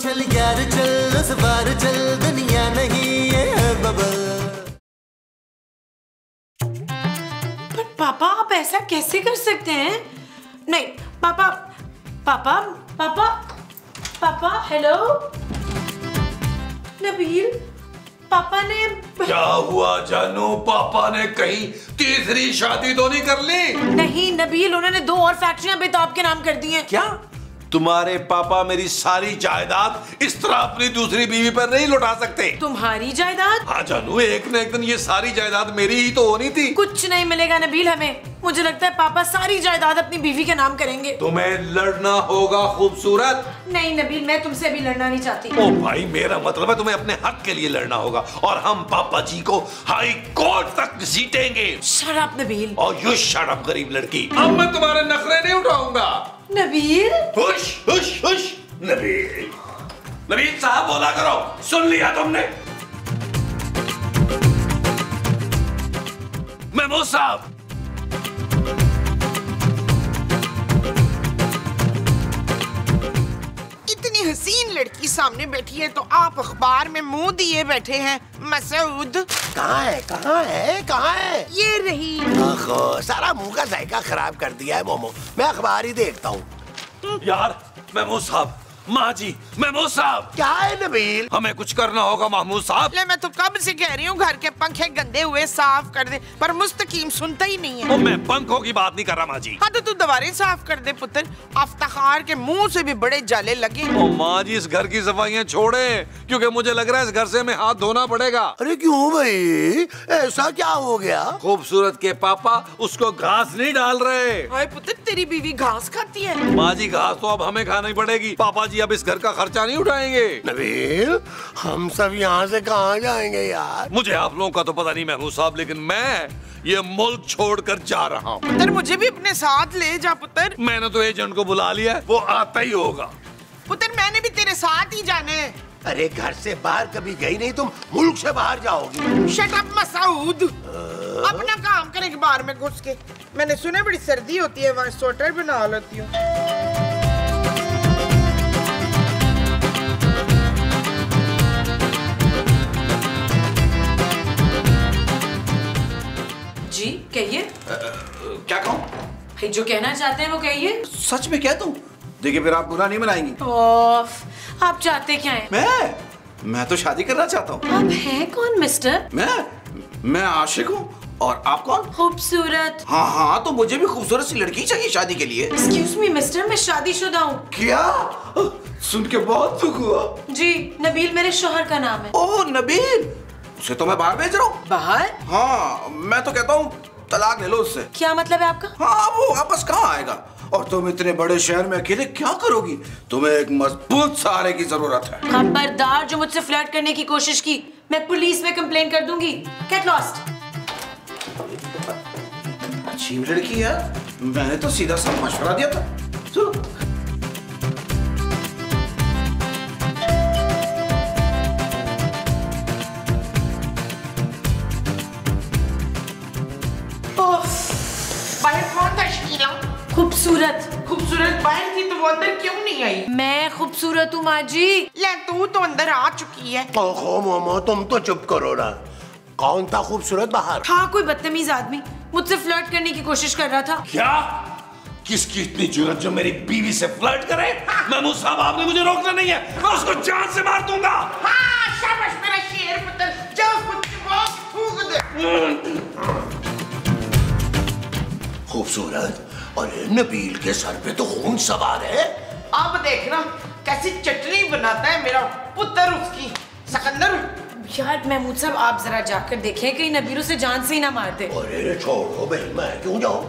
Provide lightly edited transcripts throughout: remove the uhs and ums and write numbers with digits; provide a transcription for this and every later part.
चल यार चल उस बार चल, दुनिया नहीं ये है बबल। पर पापा आप ऐसा कैसे कर सकते हैं? नहीं पापा पापा पापा पापा हेलो नबील, पापा ने क्या हुआ जानू? पापा ने कहीं तीसरी शादी तो नहीं कर ली? नहीं नबील, उन्होंने 2 और फैक्ट्रियां बेताब के नाम कर दी हैं। क्या तुम्हारे पापा मेरी सारी जायदाद इस तरह अपनी दूसरी बीवी पर नहीं लौटा सकते? तुम्हारी जायदाद? हाँ जानू, एक न एक दिन ये सारी जायदाद मेरी ही तो होनी थी। कुछ नहीं मिलेगा नबील हमें। मुझे लगता है पापा सारी जायदाद अपनी बीवी के नाम करेंगे। तुम्हें लड़ना होगा खूबसूरत। नहीं नबील, मैं तुमसे अभी लड़ना नहीं चाहती। ओ भाई, मेरा मतलब है तुम्हें अपने हक के लिए लड़ना होगा और हम पापा जी को हाई कोर्ट तक जीतेंगे। Shut up Nabeel. और यू शट अप गरीब लड़की। अब मैं तुम्हारे नखरे नहीं उठाऊंगा। नबील हुश हुश हुश। नबील नबील साहब बोला करो, सुन लिया तुमने? महमूद साहब, इतनी हसीन लड़की सामने बैठी है तो आप अखबार में मुंह दिए बैठे हैं। मसूद कहाँ है कहाँ है कहाँ है? ये रही। सारा मुंह का जायका खराब कर दिया है मोमो। मैं अखबार ही देखता हूँ। यार महमूद साहब, माँ जी, महमूद साहब। क्या है नबील? हमें कुछ करना होगा महमूद साहब। ले मैं तो कब से कह रही हूँ घर के पंखे गंदे हुए साफ कर दे, पर मुस्तकीम सुनता ही नहीं है। मैं पंखों की बात नहीं कर रहा माँ जी। हाँ तो तू दीवारें साफ कर दे पुत्र। अफ्तार के मुंह से भी बड़े जाले लगे। ओ माँ जी, इस घर की सफाइयाँ छोड़े, क्योंकि मुझे लग रहा है इस घर से हमें हाथ धोना पड़ेगा। अरे क्यों भाई, ऐसा क्या हो गया? खूबसूरत के पापा उसको घास नहीं डाल रहे। हाय पुत्र, तेरी बीवी घास खाती है। माँ जी, घास तो अब हमें खानी पड़ेगी। पापा जी अब इस घर का खर्चा नहीं उठाएंगे। नबील, हम सब यहाँ से कहाँ जाएंगे यार? मुझे आप लोगों का तो पता नहीं महमूद साहब, लेकिन मैं ये मुल्क छोड़कर जा रहा हूँ। पुत्र मुझे भी अपने साथ ले जा पुत्र। मैंने तो एजेंट को बुला लिया है, वो आता ही होगा। पुत्र मैंने भी तेरे साथ ही जाना है। अरे घर से बाहर कभी गई नहीं, तुम मुल्क से बाहर जाओगी। Shut up Masood. अपना काम कर अखबार में घुस के। मैंने सुना बड़ी सर्दी होती है, वहाँ स्वेटर बना लेती हूँ। जी कहिए। क्या कहूँ? भाई जो कहना चाहते हैं वो कहिए। सच में कह दूँ? देखिए फिर आप बुरा नहीं मनाएंगी। आप चाहते क्या हैं? मैं तो शादी करना चाहता हूँ। आप हैं कौन मिस्टर? मैं आशिक हूँ। और आप कौन? खूबसूरत। हाँ, तो मुझे भी खूबसूरत सी लड़की चाहिए शादी के लिए। एक्सक्यूज मी मिस्टर, मैं शादीशुदा हूँ। क्या? सुन के बहुत दुख हुआ। जी, नबील मेरे शौहर का नाम है। ओह नबील, उसे तो मैं बाहर भेज रहा हूँ। बाहर? हाँ, मैं तो कहता हूँ तलाक ले लो उससे। क्या मतलब है आपका? हाँ, वो वापस कहाँ आएगा? और तुम इतने बड़े शहर में अकेले क्या करोगी? तुम्हें एक मजबूत सहारे की जरूरत है। खबरदार, जो मुझसे फ्लर्ट करने की कोशिश की मैं पुलिस में कंप्लेन कर दूंगी। Get lost. अच्छी लड़की है, मैंने तो सीधा सा मशवरा दिया था। बाहर कौन था शकीला? खूबसूरत बाहर थी तो वो अंदर क्यों नहीं आई? मैं खूबसूरत हूँ माँ जी। ले तू तो अंदर आ चुकी है। ओहो मोमो, तुम तो चुप करो ना। कौन था खूबसूरत बाहर? था कोई बदतमीज आदमी, मुझसे फ्लर्ट करने की कोशिश कर रहा था। क्या? किसकी इतनी जुर्रत जो मेरी बीवी से फ्लर्ट करे? महमूद साहब, आपने मुझे रोकना नहीं है, मैं उसको जान से मार दूंगा। हाँ, शाबाश मेरा शेर पुत्र, जाओ उसको फूंक दे। खूबसूरत, अरे नबील के सर पे तो खून सवार है। अब देखना कैसी चटनी बनाता है मेरा पुत्र उसकी। सिकंदर यार महमूद साहब, आप जरा जाकर देखें कहीं नबील उसे जान से ही ना मार दे। अरे छोड़ो भाई, मैं क्यों जाऊं?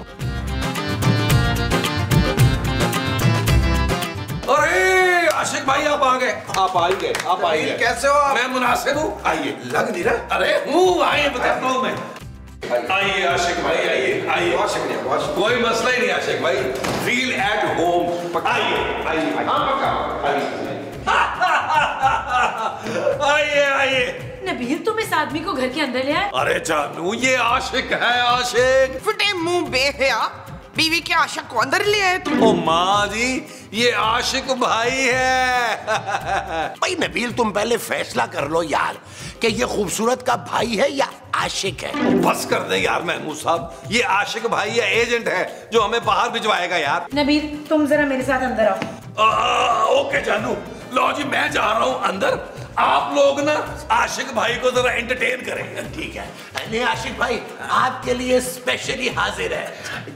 अरे आशिक भाई, आप आ गए। आप आइए। कैसे हो आप? मैं मुनासिब हूँ, आइए। लग नहीं रहा। अरे हूँ, आइए, बताता हूँ मैं। आइए आशिक भाई, आइए। बहुत शुक्रिया। कोई मसला ही नहीं आशिक भाई, फील एट होम। आइए। आइए। नबील, तुम इस आदमी को घर के अंदर ले आए? अरे जानू, ये आशिक है, आशिक। फटे मुंह बेहया, बीवी के आशिक को अंदर ले आए तुम। ओ माँ जी, ये आशिक भाई है। भाई नबील, तुम पहले फैसला कर लो यार कि ये खूबसूरत का भाई है या आशिक है। बस कर दे यार महमूद साहब, ये आशिक भाई या एजेंट है जो हमें बाहर भिजवाएगा यार। नबील, तुम जरा मेरे साथ अंदर आओ। ओके जानू, लो जी मैं जा रहा हूँ अंदर, आप लोग ना आशिक भाई को जरा एंटरटेन करें। ठीक है। नहीं आशिक भाई, आपके लिए स्पेशली हाजिर है।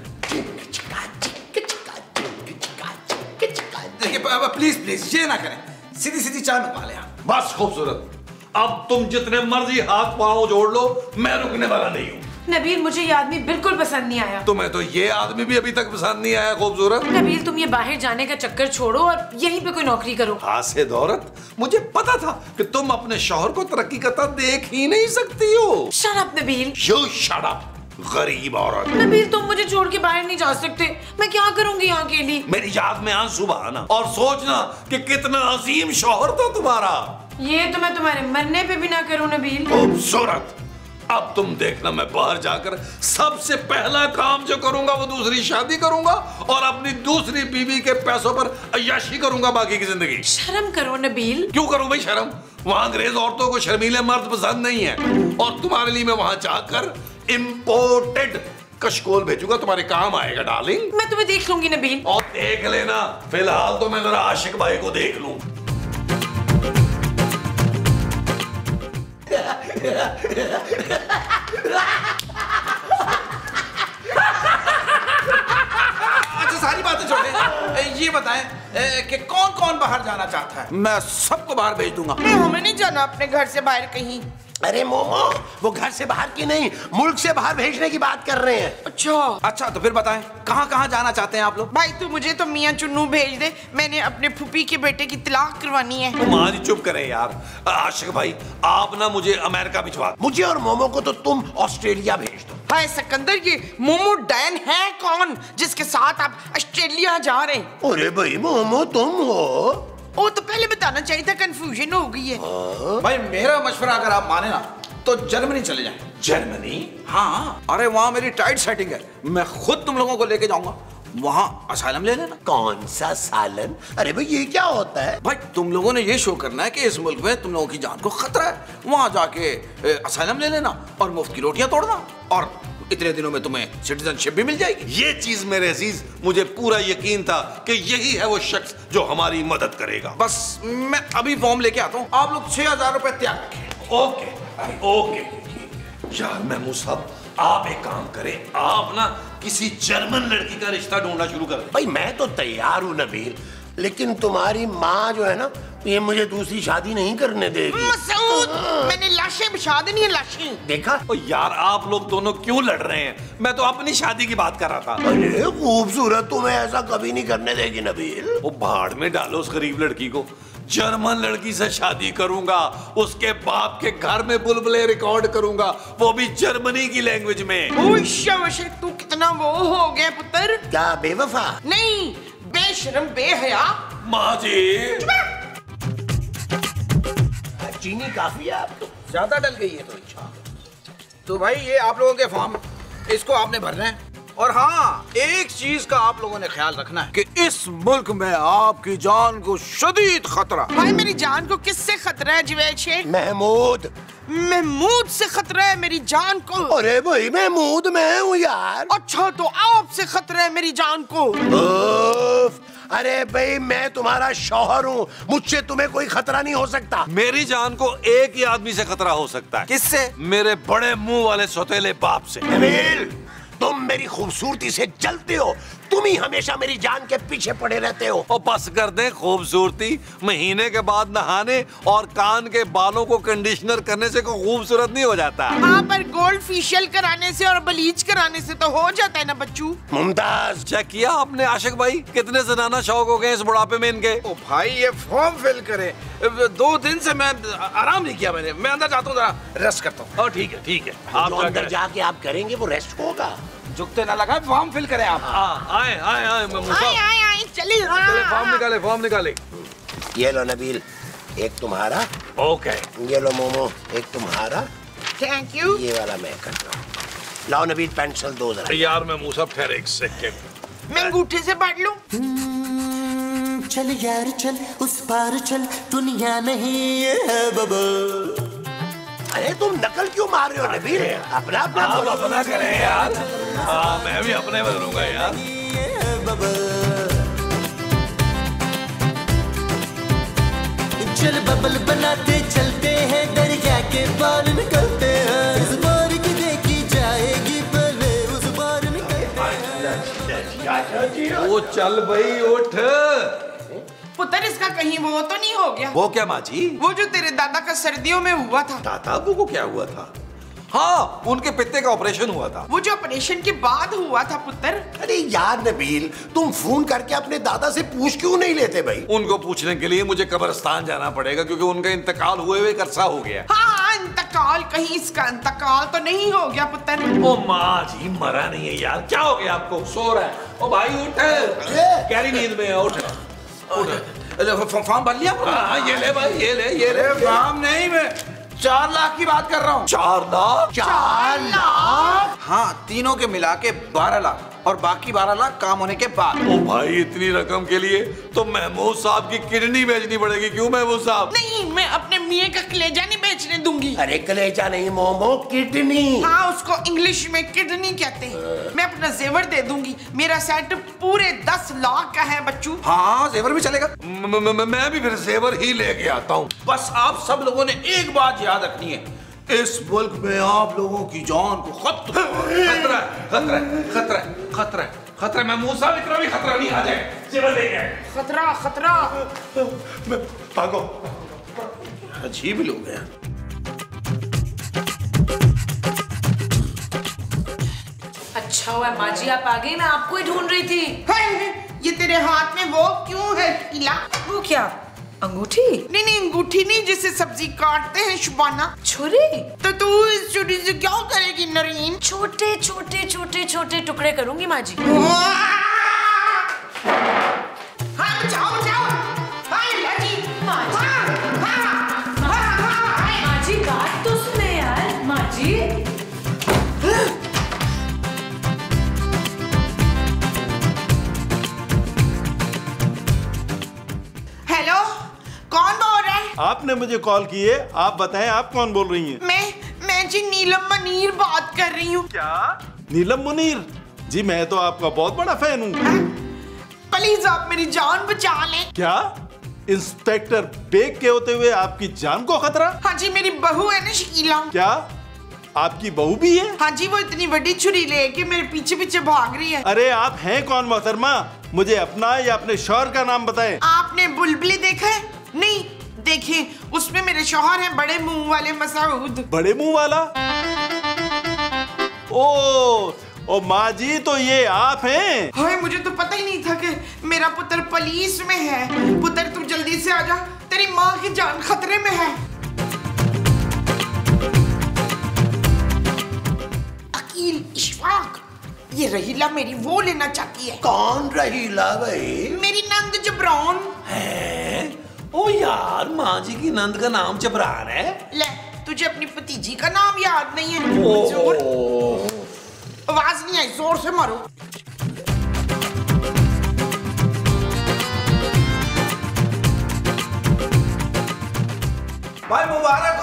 देखिए प्लीज प्लीज ये ना करें, सीधी सीधी चाय मंगवा ले आप। बस खूबसूरत, अब तुम जितने मर्जी हाथ पांव जोड़ लो, मैं रुकने वाला नहीं हूँ। नबील, मुझे ये आदमी बिल्कुल पसंद नहीं आया। तुम्हें तो ये आदमी भी अभी तक पसंद नहीं आया खूबसूरत। नबील, तुम ये बाहर जाने का चक्कर छोड़ो और यहीं पे कोई नौकरी करो। हासिद औरत, मुझे पता था कि तुम अपने शौहर को तरक्की करता देख ही नहीं सकती हो। Shut up Nabeel. You shut up गरीब औरत। नबील, तुम मुझे छोड़ के बाहर नहीं जा सकते। मैं क्या करूंगी यहाँ अकेली? मेरी याद में आंसू बहाना और सोचना कि कितना अजीम शौहर था तुम्हारा। ये तो मैं तुम्हारे मरने पे भी ना करूँ नबील। खूबसूरत, अब तुम देखना, मैं बाहर जाकर सबसे पहला काम जो करूंगा वो दूसरी शादी करूंगा और अपनी दूसरी बीवी के पैसों पर अय्याशी करूंगा बाकी की जिंदगी। शर्म करो नबील। क्यों करूं भाई शर्म? वहां अंग्रेज औरतों को शर्मीले मर्द पसंद नहीं है और तुम्हारे लिए मैं वहां जाकर इंपोर्टेड कशकोल भेजूंगा, तुम्हारे काम आएगा डार्लिंग। मैं तुम्हें देख लूंगी नबील। और देख लेना, फिलहाल तो मैं जरा आशिक भाई को देख लूं। अच्छा सारी बातें छोड़े, ये बताएं कि कौन कौन बाहर जाना चाहता है? मैं सबको बाहर भेज दूंगा। नहीं, हमें नहीं जाना अपने घर से बाहर कहीं। अरे मोमो, वो घर से बाहर की नहीं, मुल्क से बाहर भेजने की बात कर रहे हैं। अच्छा तो फिर बताएं कहाँ कहाँ जाना चाहते हैं आप लोग? भाई तू मुझे तो मियाँ चुन्नू भेज दे, मैंने अपने फूफी के बेटे की तलाक करवानी है। माँ जी चुप करें यार। आशिक भाई, आप ना मुझे अमेरिका भिजवा दो। मुझे और मोमो को तो तुम ऑस्ट्रेलिया भेज दो। भाई सिकंदर, ये मोमो डैन है कौन जिसके साथ आप ऑस्ट्रेलिया जा रहे हैं? अरे भाई मोमो तुम हो। ओ तो पहले बताना चाहिए था, कंफ्यूजन हो गई है। भाई मेरा मशवरा अगर आप माने ना तो जर्मनी चले जाएं। जर्मनी? हाँ, अरे वहाँ मेरी टाइट सेटिंग है, मैं खुद तुम लोगों को लेके जाऊंगा, वहाँ असाइलम ले लेना। कौन सा सालन? अरे भाई ये क्या होता है? भाई तुम लोगों ने ये शो करना है कि इस मुल्क में तुम लोगों की जान को खतरा है, वहाँ जाके असाइलम ले लेना और मुफ्त की रोटियां तोड़ना और इतने दिनों में तुम्हें सिटीजनशिप भी मिल जाएगी। ये चीज मेरे अजीज, मुझे पूरा यकीन था कि यही है वो शख्स जो हमारी मदद करेगा। बस मैं अभी फॉर्म लेके आता हूँ, आप लोग 6000 रुपए तैयार रखें। Okay okay. यार महमूद साहब, आप एक काम करें, आप ना किसी जर्मन लड़की का रिश्ता ढूंढना शुरू कर दें। भाई मैं तो तैयार हूँ नबील, लेकिन तुम्हारी माँ जो है ना, ये मुझे दूसरी शादी नहीं करने देगी। मसूद, मैंने लाशें बिछा देनी है, लाशें। देखा? ओ यार, आप लोग दोनों क्यों लड़ रहे हैं? मैं तो अपनी शादी की बात कर रहा था। अरे खूबसूरत, तुम्हें ऐसा कभी नहीं करने देगी नबील। वो भाड़ में डालो उस गरीब लड़की को। जर्मन लड़की से शादी करूंगा, उसके बाप के घर में बुलबुले रिकॉर्ड करूंगा, वो भी जर्मनी की लैंग्वेज में। ओह शाबाश, तू कितना वो हो गया पुत्र। क्या बेवफा? नहीं, बेशरम बेहया। माँ जी, चीनी काफी है आप तो। ज्यादा डल गई है तो भाई ये आप लोगों के फॉर्म, इसको आपने भरना है। और हाँ, एक चीज का आप लोगों ने ख्याल रखना है कि इस मुल्क में आपकी जान को शदीद खतरा। भाई मेरी जान को किससे खतरा है जुवैद शेख? महमूद। महमूद से खतरा है मेरी जान को। अरे भाई महमूद मैं हूँ यार। अच्छा तो आपसे खतरा है मेरी जान को। अरे भाई मैं तुम्हारा शौहर हूँ, मुझसे तुम्हें कोई खतरा नहीं हो सकता। मेरी जान को एक ही आदमी से खतरा हो सकता है। किससे? मेरे बड़े मुंह वाले सौतेले बाप से। नबील, तुम मेरी खूबसूरती से जलते हो, तुम ही हमेशा मेरी जान के पीछे पड़े रहते हो। और बस कर दे खूबसूरती, महीने के बाद नहाने और कान के बालों को कंडीशनर करने से कोई खूबसूरत नहीं हो जाता। हाँ, पर गोल्ड फेशियल कराने से और ब्लीच कराने से तो हो जाता है ना बच्चू। मुमताज, चेक किया आपने आशिक भाई? कितने जनाना शौक हो गए इस बुढ़ापे में इनके। ओ भाई ये फॉर्म फिल करे, 2 दिन से मैं आराम नहीं किया मैंने। मैं अंदर जाता हूँ, जरा रेस्ट करता हूँ। ठीक है ठीक है, आप जो अंदर जाके आप करेंगे वो रेस्ट होगा। झुकते ना लगा, फॉर्म फिल करें आप। आए आए आए आए चलिए। फॉर्म निकाले। ये लो नबील, एक तुम्हारा। ओके। ये लो मोमो, एक तुम्हारा। Thank you. ये वाला मैं कर रहा हूँ। लाओ नबील पेंसिल दो जरा। यार मैं मूसा ठहर एक सेकंड, मैं अंगूठे से पढ़ लूं? चल यार चल उस पार चल, दुनिया नहीं ये है बबल। अरे तुम नकल क्यों मार रहे हो नबील? अपना अपना बोलो। अपना करें यार। हाँ मैं भी अपने बदलूंगा यार। ये है बबल। चल बबल बनाते चलते हैं, दरिया के बाल निकलते हैं। इस बार की देखी जाएगी पहले उस बार निकलते हैं। वो चल भाई उठ। पुत्र इसका कहीं वो तो नहीं हो गया? वो क्या माँ जी? वो जो तेरे दादा का सर्दियों में हुआ था। दादा अबू को क्या हुआ था? हाँ उनके पित्ते का ऑपरेशन हुआ था। वो जो ऑपरेशन के बाद हुआ था पुत्र। अरे यार नबील, तुम फोन करके अपने दादा से पूछ क्यों नहीं लेते भाई? उनको पूछने के लिए मुझे कब्रिस्तान जाना पड़ेगा क्योंकि उनका इंतकाल हुए हुए एक अरसा हो गया। हाँ इंतकाल, कहीं इसका इंतकाल तो नहीं हो गया पुत्र? ओ माँ जी मरा नहीं है यार, क्या हो गया आपको? सो रहा है। ओ भाई उठ, गहरी नींद में है, उठ। फॉर्म भर लिया? हाँ ये ले भाई, ये ले। फॉर्म नहीं, मैं 4 लाख की बात कर रहा हूँ। 4 लाख? 4 लाख? हाँ तीनों के मिला के 12 लाख और बाकी 12 लाख काम होने के बाद। ओ भाई इतनी रकम के लिए तो महमूद साहब की किडनी बेचनी पड़ेगी। क्यों महमूद साहब? नहीं, मैं अपने मियाँ का कलेजा नहीं बेचने दूंगी। अरे कलेजा नहीं मोमो, किडनी। हाँ उसको इंग्लिश में किडनी कहते हैं। मैं अपना जेवर दे दूंगी। मेरा सेट पूरे 10 लाख का है बच्चू। हाँ जेवर भी चलेगा। मैं भी फिर जेवर ही लेके आता हूँ। बस आप सब लोगों ने एक बात याद रखनी है, इस मुल्क में आप लोगों की जान को खतरा है। महमूद साहब इतना भी खतरा नहीं, आ जाए जेवर लेके आए। खतरा। भागो। अजीब लोग हैं। अच्छा हुआ माँ जी आप आ गई, मैं आपको ही ढूंढ रही थी। ये तेरे हाथ में वो क्यों है कीला? वो क्या, अंगूठी? नहीं अंगूठी नहीं, जिससे सब्जी काटते हैं शुबाना। छुरी? तो तू इस छुरी से क्या करेगी नरीन? छोटे टुकड़े करूंगी माँ जी। हाँ बचाओ। हाँ लाजी। माँ जी बात तो सुने यार। माँ जी हेलो, कौन बोल रहा है? आपने मुझे कॉल की है, आप बताएं आप कौन बोल रही हैं? मैं जी नीलम मनीर बात कर रही हूँ। क्या? नीलम मुनीर जी, मैं तो आपका बहुत बड़ा फैन हूँ। प्लीज आप मेरी जान बचा लें। क्या इंस्पेक्टर बेग के होते हुए आपकी जान को खतरा? हाँ जी मेरी बहू है ना शकीला। क्या आपकी बहू भी है? हाँ जी वो इतनी बड़ी छुरी लेके मेरे पीछे भाग रही है। अरे आप हैं कौन मोहतरमा? मुझे अपना या अपने शौहर का नाम बताएं। आपने बुलबुली देखा है? नहीं देखे, उसमें मेरे शौहर हैं बड़े मुंह वाले मसूद। बड़े मुंह वाला? ओ माँ जी, तो ये आप हैं? हाय मुझे तो पता ही नहीं था कि मेरा पुत्र पुलिस में है। पुत्र तू जल्दी से आजा, तेरी माँ की जान खतरे में है। अकील, इशफाक, ये रहीला मेरी वो लेना चाहती है। कौन रहीला भाई? मेरी नंद जबरान है? ओ यार माँ जी की नंद का नाम जबरान है? ले, तुझे अपनी भतीजी का नाम याद नहीं है? जोर आवाज नहीं आई, जोर से मारो। भाई मुबारक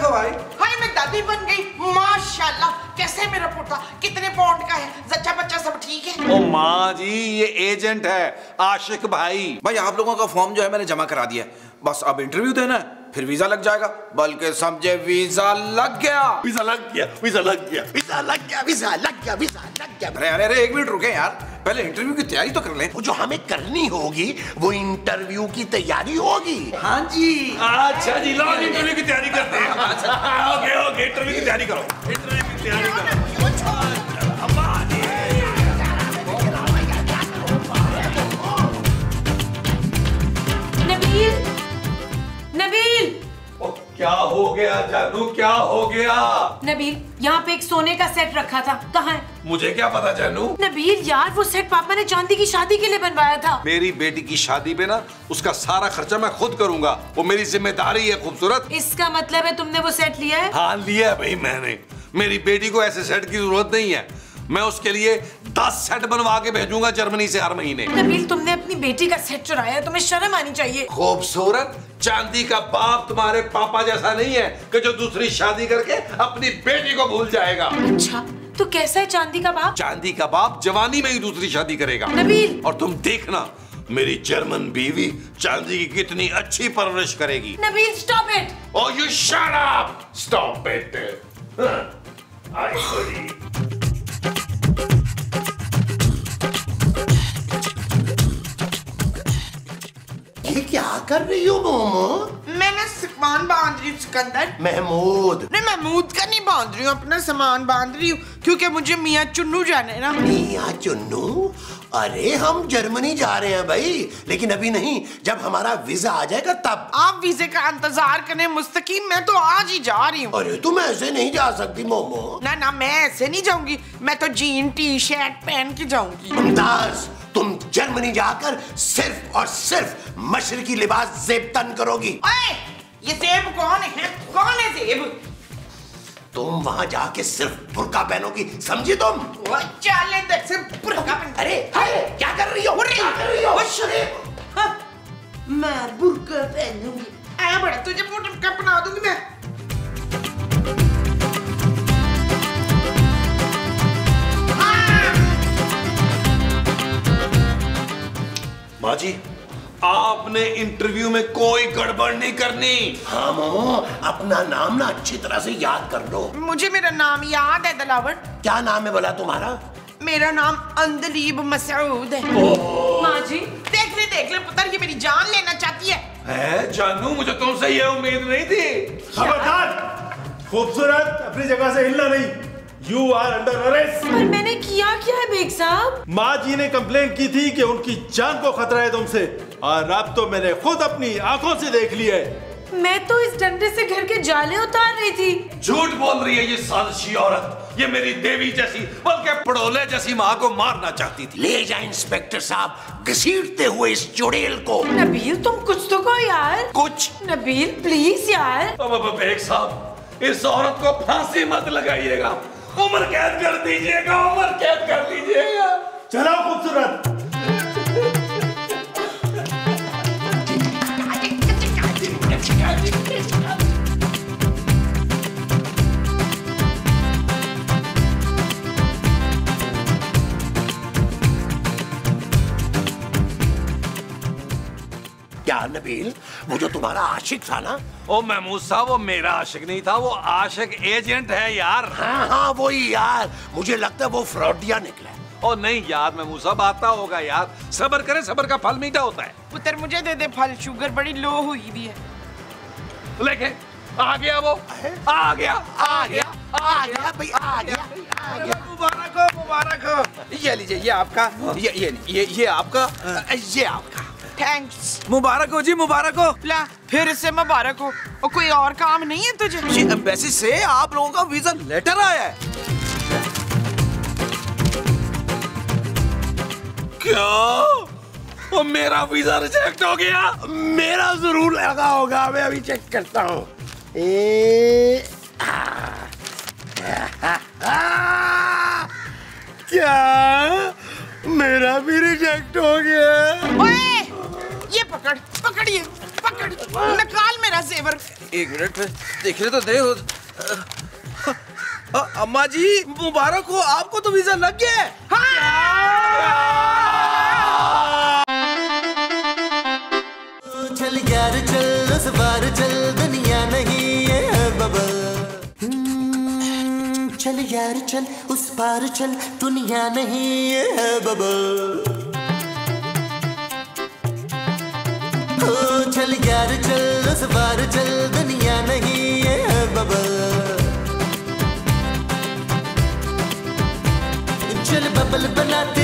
हो भाई। हाय मैं दादी बन गई, माशाल्लाह। कैसे मेरा पोता, कितने पाउंड का है? जच्चा बच्चा सब ठीक है? ओ माँ जी ये एजेंट है आशिक भाई। भाई आप लोगों का फॉर्म जो है मैंने जमा करा दिया है, बस अब इंटरव्यू देना है, फिर वीजा लग जाएगा। बल्कि समझे वीजा लग गया। अरे 1 मिनट रुके यार, पहले इंटरव्यू की तैयारी तो कर लें। वो जो हमें करनी होगी वो इंटरव्यू की तैयारी होगी। हाँ जी। अच्छा जी लो इंटरव्यू की तैयारी करते हैं। ओके इंटरव्यू की तैयारी करो। नबील क्या हो गया जानू, क्या हो गया? नबील, यहाँ पे एक सोने का सेट रखा था, कहाँ है? मुझे क्या पता जानू। नबील यार, वो सेट पापा ने चांदी की शादी के लिए बनवाया था। मेरी बेटी की शादी पे ना उसका सारा खर्चा मैं खुद करूंगा, वो मेरी जिम्मेदारी है खूबसूरत। इसका मतलब है तुमने वो सेट लिया है? हाँ लिया है भाई मैंने, मेरी बेटी को ऐसे सेट की जरूरत नहीं है। मैं उसके लिए 10 सेट बनवा के भेजूंगा जर्मनी से हर महीने। नबील, तुमने अपनी बेटी का सेट चुराया, तुम्हें शर्म आनी चाहिए। खूबसूरत चांदी का बाप तुम्हारे पापा जैसा नहीं है कि जो दूसरी शादी करके अपनी बेटी को भूल जाएगा। अच्छा, तो कैसा है चांदी का बाप? चांदी का बाप जवानी में ही दूसरी शादी करेगा। नबील, और तुम देखना मेरी जर्मन बीवी चांदी की कितनी अच्छी परवरिश करेगी। Nabeel, stop it. Oh, you shut up! Stop it! आई बड़ी। ये क्या कर रही हो मोमो? मैं ना सामान बांध रही हूँ सिकंदर। महमूद। नहीं, महमूद का नहीं बांध रही हूँ, अपना सामान बांध रही हूँ क्योंकि मुझे मियाँ चुन्नू जाना है ना। मियाँ चुन्नू? अरे हम जर्मनी जा रहे हैं भाई, लेकिन अभी नहीं, जब हमारा वीजा आ जाएगा तब। आप वीजे का इंतजार करें मुस्तकीम, मैं तो आज ही जा रही हूँ। अरे तुम ऐसे नहीं जा सकती मोमो। ना ना, मैं ऐसे नहीं जाऊंगी, मैं तो जीन टी शर्ट पहन के जाऊंगी। मुमताज, तुम जर्मनी जाकर सिर्फ और सिर्फ मशरकी लिबास ज़ेब तन करोगी। ओए, ये ज़ेब कौन है? कौन है ज़ेब? तुम वहां जाके सिर्फ बुर्का पहनोगी, समझी तुम? चले देख से बुर्का पहन। अरे हाय, क्या कर रही हो? क्या कर रही हो? हाँ, मैं बुर्का पहनूंगी। आ बड़ा, तुझे बुर्का पहना दूंगी मैं। माँ जी, आपने इंटरव्यू में कोई गड़बड़ नहीं करनी। हाँ मोमो, अपना नाम ना अच्छी तरह से याद कर लो। मुझे मेरा नाम याद है दिलावर। क्या नाम है बोला तुम्हारा? मेरा नाम अंदलीब मसूद है। माँ जी, देख ले पुत्र, ये मेरी जान लेना चाहती है। जानू, मुझे तुमसे ये उम्मीद नहीं थी। खबरदार! खूबसूरत, अपनी जगह से हिलना नहीं। You are under arrest। पर मैंने किया क्या है बेग साहब? माँ जी ने कंप्लेंट की थी कि उनकी जान को खतरा है तुमसे, और अब तो मैंने खुद अपनी आंखों से देख लिया है। मैं तो इस डंडे से घर के जाले उतार रही थी। झूठ बोल रही है ये साजिशी औरत। ये मेरी देवी जैसी, बल्कि पड़ोले जैसी माँ को मारना चाहती थी। ले जाए इंस्पेक्टर साहब घसीटते हुए इस चुड़ैल को। नबील, तुम कुछ तो कहो यार। कुछ? नबील प्लीज यार। अब बेग साहब, इस औरत को फांसी मत लगाइएगा, उम्र कैद कर दीजिएगा, उम्र कैद कर लीजिएगा। चलो खूबसूरत। क्या नबील, वो जो तुम्हारा आशिक था ना? ओ महमूद साहब, वो मेरा आशिक नहीं था, वो आशिक एजेंट है यार। हाँ वही यार, मुझे लगता है वो फ्रॉडिया निकला। ओ नहीं यार महमूद साहब, आता होगा यार। सब्र करें, सब्र का फल मीठा होता है। पुत्र मुझे दे दे फल, शुगर बड़ी लो हुई भी है। लेके आ गया वो, आ गया भाई, आ गया। मुबारक हो, मुबारक हो। ये लीजिए, ये आपका, ये आपका, ये आपका। थैंक्स। मुबारक हो जी, मुबारक हो। ला, फिर से मुबारक हो। और कोई और काम नहीं है तुझे? जी, एम्बेसी से आप लोगों का वीजा लेटर आया है। क्या? वो मेरा वीजा रिजेक्ट हो गया? मेरा जरूर लगा होगा, मैं अभी चेक करता हूँ। क्या मेरा भी रिजेक्ट हो गया? ओए, ये पकड़, पकड़, निकाल मेरा जेवर। एक मिनट, देखने तो दे। अम्मा जी मुबारक हो, आपको तो वीजा लग गया है। चल यार चल, उस बार चल, दुनिया नहीं है बबल। चल यार चल, उस पार चल, दुनिया नहीं है बबल। चल यार चल, उस बार चल, दुनिया नहीं है बबल। चल बबल बनाते